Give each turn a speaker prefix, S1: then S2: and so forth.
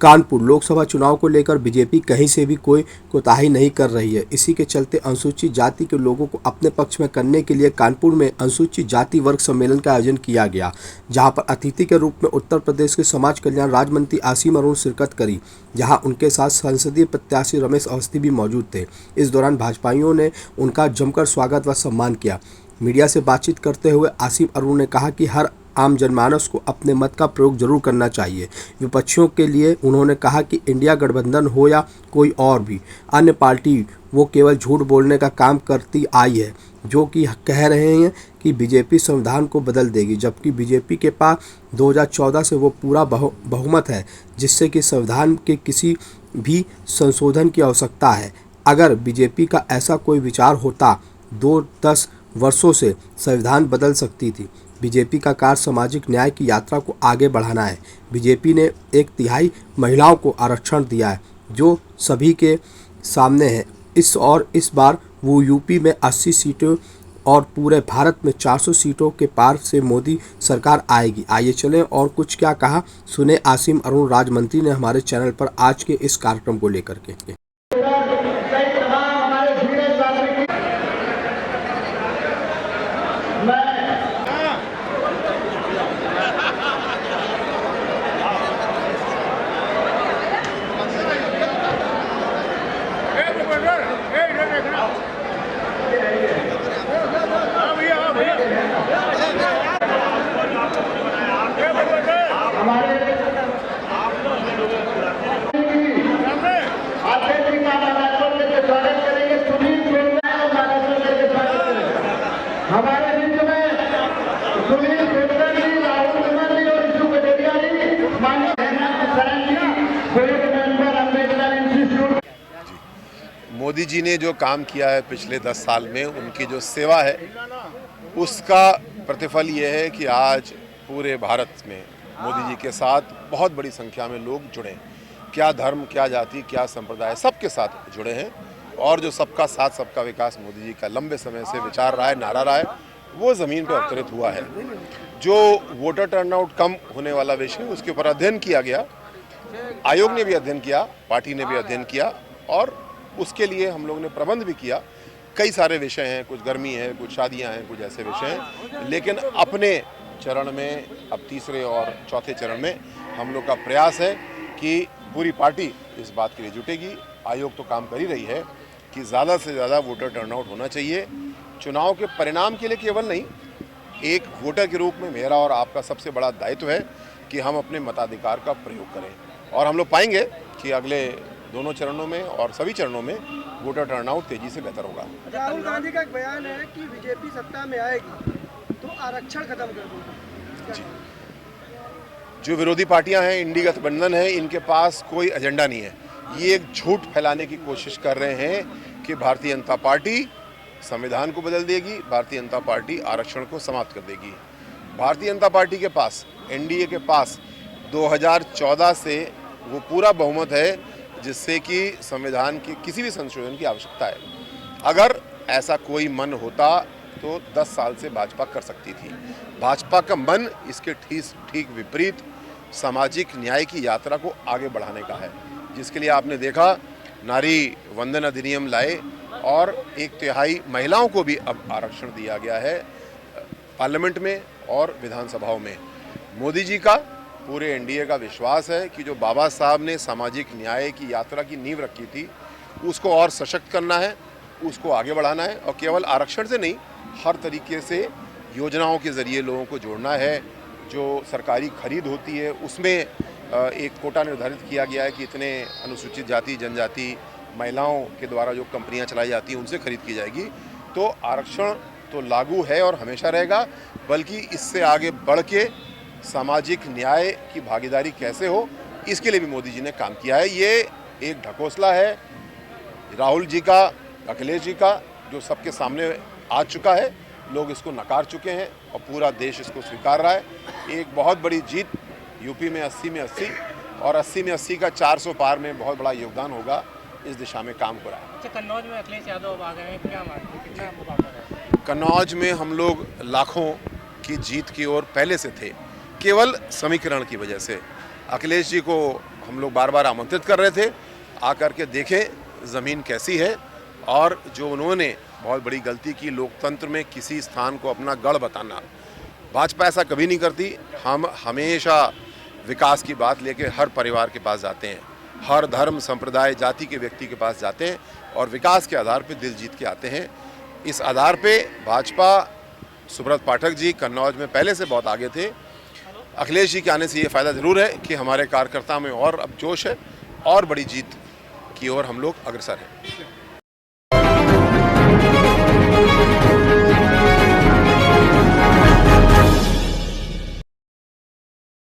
S1: कानपुर लोकसभा चुनाव को लेकर बीजेपी कहीं से भी कोई कोताही नहीं कर रही है। इसी के चलते अनुसूचित जाति के लोगों को अपने पक्ष में करने के लिए कानपुर में अनुसूचित जाति वर्ग सम्मेलन का आयोजन किया गया, जहां पर अतिथि के रूप में उत्तर प्रदेश के समाज कल्याण राज्य मंत्री आसिम अरुण शिरकत करी, जहां उनके साथ संसदीय प्रत्याशी रमेश अवस्थी भी मौजूद थे। इस दौरान भाजपाइयों ने उनका जमकर स्वागत व सम्मान किया। मीडिया से बातचीत करते हुए आसिम अरुण ने कहा कि हर आम जनमानस को अपने मत का प्रयोग जरूर करना चाहिए। विपक्षियों के लिए उन्होंने कहा कि इंडिया गठबंधन हो या कोई और भी अन्य पार्टी, वो केवल झूठ बोलने का काम करती आई है, जो कि कह रहे हैं कि बीजेपी संविधान को बदल देगी, जबकि बीजेपी के पास 2014 से वो पूरा बहुमत है, जिससे कि संविधान के किसी भी संशोधन की आवश्यकता है। अगर बीजेपी का ऐसा कोई विचार होता 2-10 वर्षों से संविधान बदल सकती थी। बीजेपी का कार्य सामाजिक न्याय की यात्रा को आगे बढ़ाना है। बीजेपी ने 1/3 महिलाओं को आरक्षण दिया है, जो सभी के सामने है। इस बार वो यूपी में 80 सीटों और पूरे भारत में 400 सीटों के पार से मोदी सरकार आएगी। आइए चलें और कुछ क्या कहा सुने आसिम अरुण राज्य मंत्री ने हमारे चैनल पर आज के इस कार्यक्रम को लेकर के।
S2: हमारे बीच में सुनील शेखर जी, राहुल कुमार जी और ईशू कटेरिया जी, माननीय Hemant Saran ji, state member Ambedkar institute.
S3: Modi ji ने जो काम किया है पिछले 10 साल में, उनकी जो सेवा है, उसका प्रतिफल ये है कि आज पूरे भारत में मोदी जी के साथ बहुत बड़ी संख्या में लोग जुड़े। क्या धर्म, क्या जाति, क्या संप्रदाय, सबके साथ जुड़े हैं। और जो सबका साथ सबका विकास मोदी जी का लंबे समय से विचार रहा है, नारा रहा है, वो ज़मीन पर अवतरित हुआ है। जो वोटर टर्नआउट कम होने वाला विषय, उसके ऊपर अध्ययन किया गया। आयोग ने भी अध्ययन किया, पार्टी ने भी अध्ययन किया और उसके लिए हम लोग ने प्रबंध भी किया। कई सारे विषय हैं, कुछ गर्मी है, कुछ शादियां हैं, कुछ ऐसे विषय हैं। लेकिन अपने चरण में, अब तीसरे और चौथे चरण में हम लोग का प्रयास है कि पूरी पार्टी इस बात के लिए जुटेगी। आयोग तो काम कर ही रही है कि ज़्यादा से ज़्यादा वोटर टर्नआउट होना चाहिए। चुनाव के परिणाम के लिए केवल नहीं, एक वोटर के रूप में मेरा और आपका सबसे बड़ा दायित्व है कि हम अपने मताधिकार का प्रयोग करें। और हम लोग पाएंगे कि अगले दोनों चरणों में और सभी चरणों में वोटर टर्नआउट तेजी से बेहतर होगा।
S4: राहुल गांधी का एक बयान है कि बीजेपी सत्ता में आएगी तो आरक्षण खत्म कर देगी।
S3: जो विरोधी पार्टियां हैं, इंडी गठबंधन है, इनके पास कोई एजेंडा नहीं है। ये एक झूठ फैलाने की कोशिश कर रहे हैं कि भारतीय जनता पार्टी संविधान को बदल देगी, भारतीय जनता पार्टी आरक्षण को समाप्त कर देगी। भारतीय जनता पार्टी के पास, एनडीए के पास 2014 से वो पूरा बहुमत है, जिससे कि संविधान के किसी भी संशोधन की आवश्यकता है। अगर ऐसा कोई मन होता तो 10 साल से भाजपा कर सकती थी। भाजपा का मन इसके ठीक विपरीत सामाजिक न्याय की यात्रा को आगे बढ़ाने का है, जिसके लिए आपने देखा नारी वंदन अधिनियम लाए और 1/3 महिलाओं को भी अब आरक्षण दिया गया है पार्लियामेंट में और विधानसभाओं में। मोदी जी का, पूरे एनडीए का विश्वास है कि जो बाबा साहब ने सामाजिक न्याय की यात्रा की नींव रखी थी, उसको और सशक्त करना है, उसको आगे बढ़ाना है। और केवल आरक्षण से नहीं, हर तरीके से योजनाओं के ज़रिए लोगों को जोड़ना है। जो सरकारी खरीद होती है, उसमें एक कोटा निर्धारित किया गया है कि इतने अनुसूचित जाति, जनजाति, महिलाओं के द्वारा जो कंपनियां चलाई जाती हैं, उनसे खरीद की जाएगी। तो आरक्षण तो लागू है और हमेशा रहेगा, बल्कि इससे आगे बढ़ के सामाजिक न्याय की भागीदारी कैसे हो, इसके लिए भी मोदी जी ने काम किया है। ये एक ढकोसला है राहुल जी का, अखिलेश जी का, जो सबके सामने आ चुका है। लोग इसको नकार चुके हैं और पूरा देश इसको स्वीकार रहा है। एक बहुत बड़ी जीत यूपी में 80 में 80 और 80 में 80 का 400 पार में बहुत बड़ा योगदान होगा। इस दिशा में काम हो रहा है।
S4: अच्छा, कन्नौज में अखिलेश यादव आ गए हैं, क्या मानते हैं, कितना मुकाबला है?
S3: कन्नौज में हम लोग लाखों की जीत की ओर पहले से थे, केवल समीकरण की वजह से। अखिलेश जी को हम लोग बार बार आमंत्रित कर रहे थे, आकर के देखें ज़मीन कैसी है। और जो उन्होंने बहुत बड़ी गलती की, लोकतंत्र में किसी स्थान को अपना गढ़ बताना, भाजपा ऐसा कभी नहीं करती। हम हमेशा विकास की बात लेके हर परिवार के पास जाते हैं, हर धर्म संप्रदाय जाति के व्यक्ति के पास जाते हैं और विकास के आधार पे दिल जीत के आते हैं। इस आधार पे भाजपा, सुब्रत पाठक जी कन्नौज में पहले से बहुत आगे थे। अखिलेश जी के आने से ये फ़ायदा ज़रूर है कि हमारे कार्यकर्ता में और अब जोश है और बड़ी जीत की ओर हम लोग अग्रसर हैं।